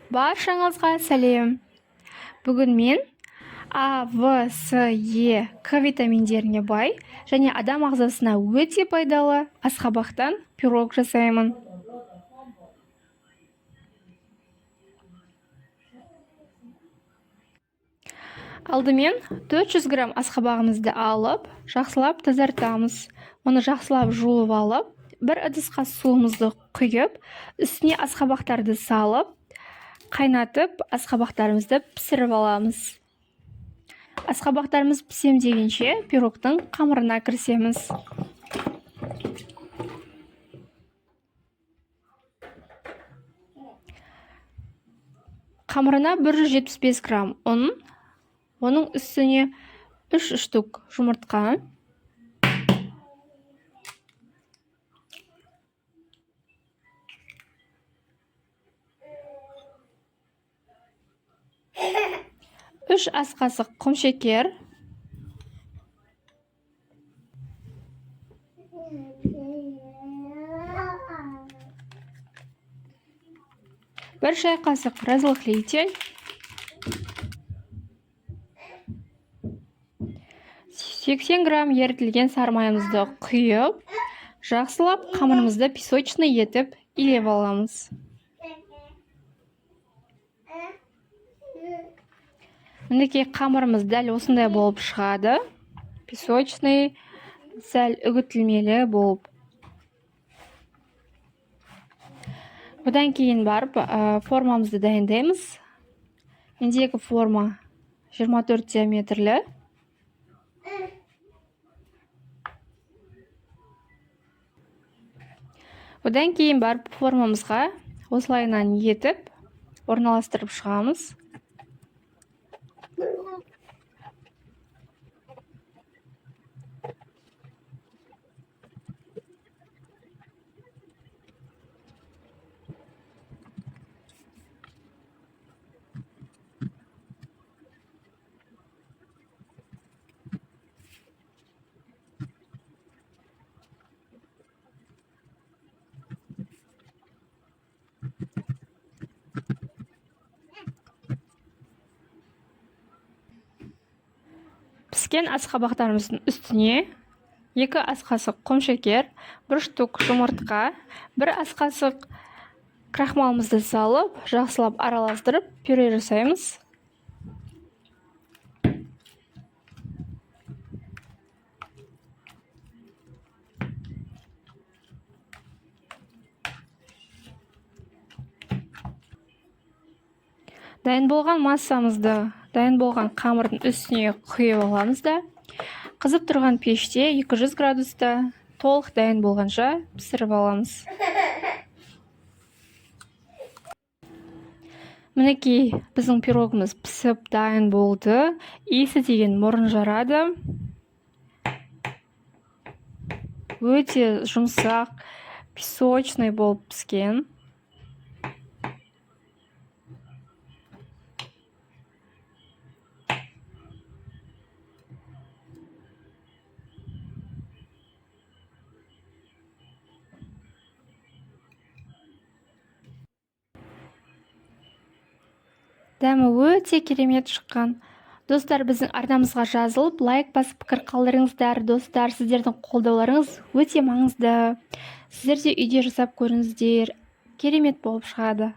Баршаңызға сәлем. Бүгін мен А, В, С, Е, К витаминдеріне бай және адам ағзасына өте пайдалы асқабақтан пирог жасаймын. Алдымен 400 грамм асқабағымызды алып, жақсылап тазартамыз. Оны жақсылап жуып алып, бір ыдысқа суымызды құйып, үстіне асқабақтарды салып, қайнатып, асқабақтарымызды пісіріп аламыз. Асқабақтарымыз пісем дегенше пирогтың қамырына кірісеміз. Қамырына 175 грамм ұн, оның үстіне 3 штук жұмыртқа, үш ас қасық құмшекер, бір шай қасық разрыхлитель, 80 грамм ерітілген сармайымызды құйып, жақсылап қамырымызды песочный етіп илеп аламыз. Мінекей қамырымыз дәл осындай болып шығады. Песочный, сәл үгітілмелі болып. Одан кейін барып формамызды дайындаймыз. Мендегі форма 24 диаметрлі. Одан кейін барып формамызға осылайынан етіп орналастырып шығамыз. Піскен асқабақтарымыздың үстіне 2 ас қасық құмшекер, 1 штук жұмыртқа, 1 ас қасық крахмалымызды салып, жақсылап араластырып, пюре жасаймыз. Дайын болған массамызды, дайын болған қамырдың үстіне құйып аламыз да, қызып тұрған пеште 200 градуста толық дайын болғанша пісіріп аламыз. Мінекей біздің пирогымыз пісіп дайын болды. Иісі деген мұрын жарады. Өте жұмсақ, песочный болып піскен. Дәмі өте керемет шыққан. Достар, біздің арнамызға жазылып, лайк басып пікір қалдырыңыздар. Достар, сіздердің қолдауларыңыз өте маңызды. Сіздер де үйде жасап көріңіздер. Керемет болып шығады.